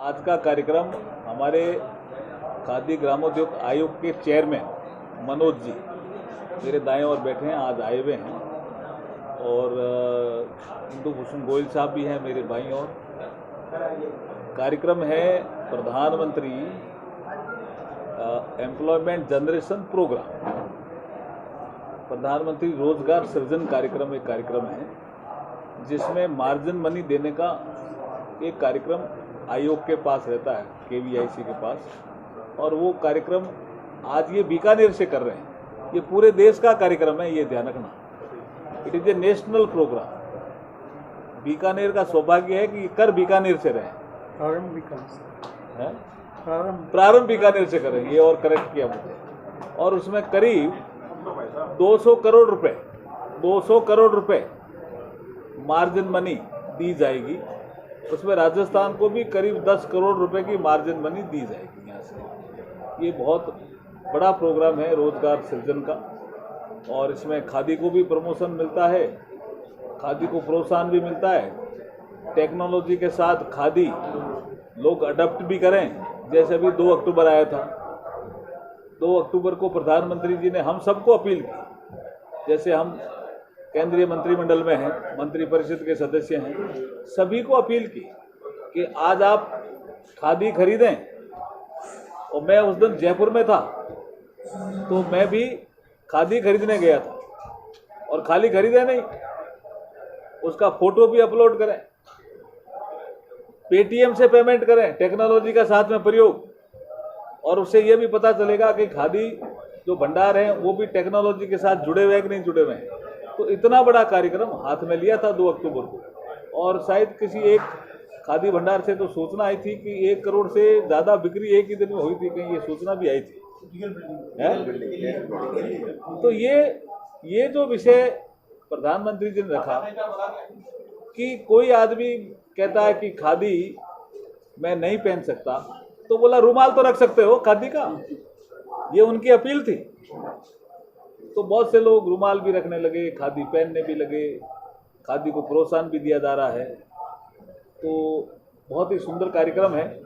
आज का कार्यक्रम हमारे खादी ग्रामोद्योग आयोग के चेयरमैन मनोज जी मेरे दाएं ओर बैठे हैं, आज आए हुए हैं। और इंदु भूषण गोयल साहब भी हैं मेरे बाईं ओर। कार्यक्रम है प्रधानमंत्री एम्प्लॉयमेंट जनरेशन प्रोग्राम, प्रधानमंत्री रोजगार सृजन कार्यक्रम एक कार्यक्रम है जिसमें मार्जिन मनी देने का एक कार्यक्रम आयोग के पास रहता है, KVIC के पास। और वो कार्यक्रम आज ये बीकानेर से कर रहे हैं। ये पूरे देश का कार्यक्रम है, ये ध्यान रखना। It is a national program. Bikaner का सौभाग्य है कि कर बीकानेर से रहे, प्रारंभ बीकानेर से करें, ये और करेक्ट किया मुझे। और उसमें करीब 200 करोड़ रुपए मार्जिन मनी दी जाएगी। उसमें राजस्थान को भी करीब 10 करोड़ रुपए की मार्जिन मनी दी जाएगी यहाँ से। ये बहुत बड़ा प्रोग्राम है रोजगार सृजन का। और इसमें खादी को भी प्रमोशन मिलता है, खादी को प्रोत्साहन भी मिलता है। टेक्नोलॉजी के साथ खादी लोग अडॉप्ट भी करें। जैसे अभी 2 अक्टूबर आया था, 2 अक्टूबर को प्रधानमंत्री जी ने हम सबको अपील की, जैसे हम केंद्रीय मंत्रिमंडल में हैं, मंत्रिपरिषद के सदस्य हैं, सभी को अपील की कि आज आप खादी खरीदें। और मैं उस दिन जयपुर में था तो मैं भी खादी खरीदने गया था। और खाली खरीदे नहीं, उसका फोटो भी अपलोड करें, पेटीएम से पेमेंट करें, टेक्नोलॉजी का साथ में प्रयोग। और उससे ये भी पता चलेगा कि खादी जो भंडार हैं वो भी टेक्नोलॉजी के साथ जुड़े हुए हैं कि नहीं जुड़े हुए हैं। तो इतना बड़ा कार्यक्रम हाथ में लिया था 2 अक्टूबर को। और शायद किसी एक खादी भंडार से तो सूचना आई थी कि 1 करोड़ से ज़्यादा बिक्री एक ही दिन में हुई थी, कहीं ये सूचना भी आई थी। तो ये जो विषय प्रधानमंत्री जी ने रखा कि कोई आदमी कहता है कि खादी मैं नहीं पहन सकता, तो बोला रुमाल तो रख सकते हो खादी का। ये उनकी अपील थी। तो बहुत से लोग रुमाल भी रखने लगे, खादी पहनने भी लगे, खादी को प्रोत्साहन भी दिया जा रहा है। तो बहुत ही सुंदर कार्यक्रम है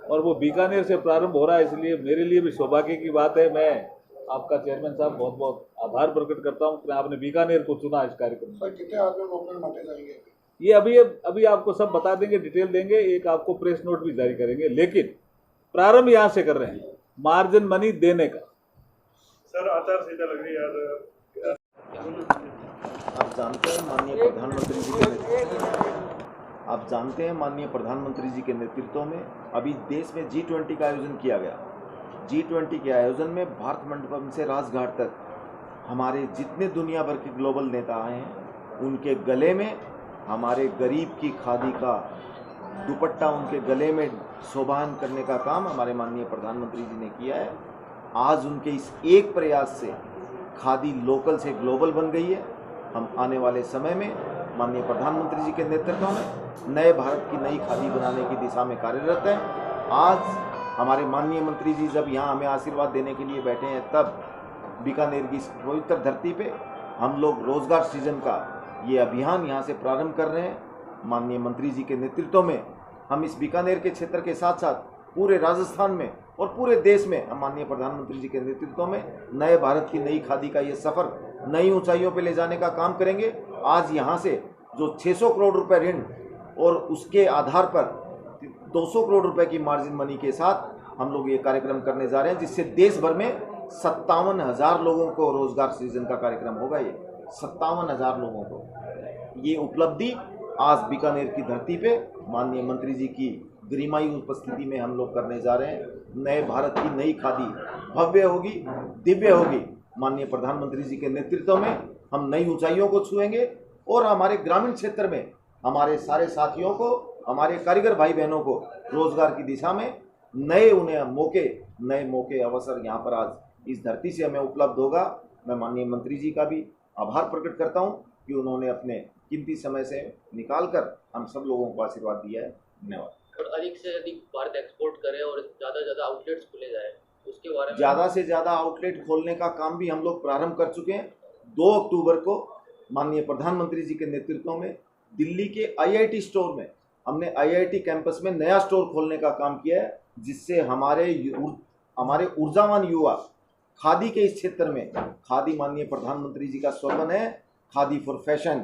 और वो बीकानेर से प्रारंभ हो रहा है, इसलिए मेरे लिए भी सौभाग्य की बात है। मैं आपका चेयरमैन साहब बहुत बहुत आभार प्रकट करता हूँ कि आपने बीकानेर को चुना इस कार्यक्रम में। ये अभी आपको सब बता देंगे, डिटेल देंगे, एक आपको प्रेस नोट भी जारी करेंगे। लेकिन प्रारंभ यहाँ से कर रहे हैं मार्जिन मनी देने का। सर आचार संहिता लग रही है। आप जानते हैं माननीय प्रधानमंत्री जी के नेतृत्व में अभी देश में G20 का आयोजन किया गया। G20 के आयोजन में भारत मंडपम से राजघाट तक हमारे जितने दुनिया भर के ग्लोबल नेता आए हैं, उनके गले में हमारे गरीब की खादी का दुपट्टा उनके गले में शोभान करने का काम हमारे माननीय प्रधानमंत्री जी ने किया है। आज उनके इस एक प्रयास से खादी लोकल से ग्लोबल बन गई है। हम आने वाले समय में माननीय प्रधानमंत्री जी के नेतृत्व में नए भारत की नई खादी बनाने की दिशा में कार्यरत हैं। आज हमारे माननीय मंत्री जी जब यहाँ हमें आशीर्वाद देने के लिए बैठे हैं, तब बीकानेर की इस पवित्र धरती पे हम लोग रोजगार सृजन का ये अभियान यहाँ से प्रारंभ कर रहे हैं। माननीय मंत्री जी के नेतृत्व में हम इस बीकानेर के क्षेत्र के साथ साथ पूरे राजस्थान में और पूरे देश में हम माननीय प्रधानमंत्री जी के नेतृत्व में नए भारत की नई खादी का ये सफ़र नई ऊंचाइयों पे ले जाने का काम करेंगे। आज यहाँ से जो 600 करोड़ रुपए ऋण और उसके आधार पर 200 करोड़ रुपए की मार्जिन मनी के साथ हम लोग ये कार्यक्रम करने जा रहे हैं, जिससे देश भर में 57,000 लोगों को रोजगार सृजन का कार्यक्रम होगा। ये 57,000 लोगों को ये उपलब्धि आज बीकानेर की धरती पे माननीय मंत्री जी की गरिमाई उपस्थिति में हम लोग करने जा रहे हैं। नए भारत की नई खादी भव्य होगी, दिव्य होगी। माननीय प्रधानमंत्री जी के नेतृत्व में हम नई ऊंचाइयों को छुएंगे और हमारे ग्रामीण क्षेत्र में हमारे सारे साथियों को, हमारे कारीगर भाई बहनों को रोजगार की दिशा में नए मौके अवसर यहाँ पर आज इस धरती से हमें उपलब्ध होगा। मैं माननीय मंत्री जी का भी आभार प्रकट करता हूँ कि उन्होंने अपने कीमती समय से निकालकर हम सब लोगों को आशीर्वाद दिया है। धन्यवाद। और अधिक से अधिक भारत एक्सपोर्ट करे और ज़्यादा से ज़्यादा आउटलेट्स खुले जाए, उसके बारे में ज़्यादा से ज़्यादा आउटलेट खोलने का काम भी हम लोग प्रारंभ कर चुके हैं। 2 अक्टूबर को माननीय प्रधानमंत्री जी के नेतृत्व में दिल्ली के IIT स्टोर में हमने आईआईटी कैंपस में नया स्टोर खोलने का काम किया है, जिससे हमारे ऊर्जावान युवा खादी के इस क्षेत्र में, खादी माननीय प्रधानमंत्री जी का स्लोगन है, khadi for fashion,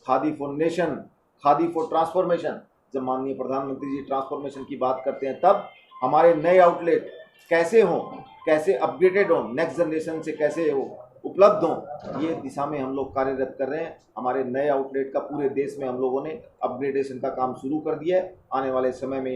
khadi for nation, khadi for transformation. जब माननीय प्रधानमंत्री जी ट्रांसफॉर्मेशन की बात करते हैं, तब हमारे नए आउटलेट कैसे हों, कैसे अपग्रेडेड हों, नेक्स्ट जनरेशन से कैसे हो उपलब्ध हों, ये दिशा में हम लोग कार्यरत कर रहे हैं। हमारे नए आउटलेट का पूरे देश में हम लोगों ने अपग्रेडेशन का काम शुरू कर दिया है। आने वाले समय में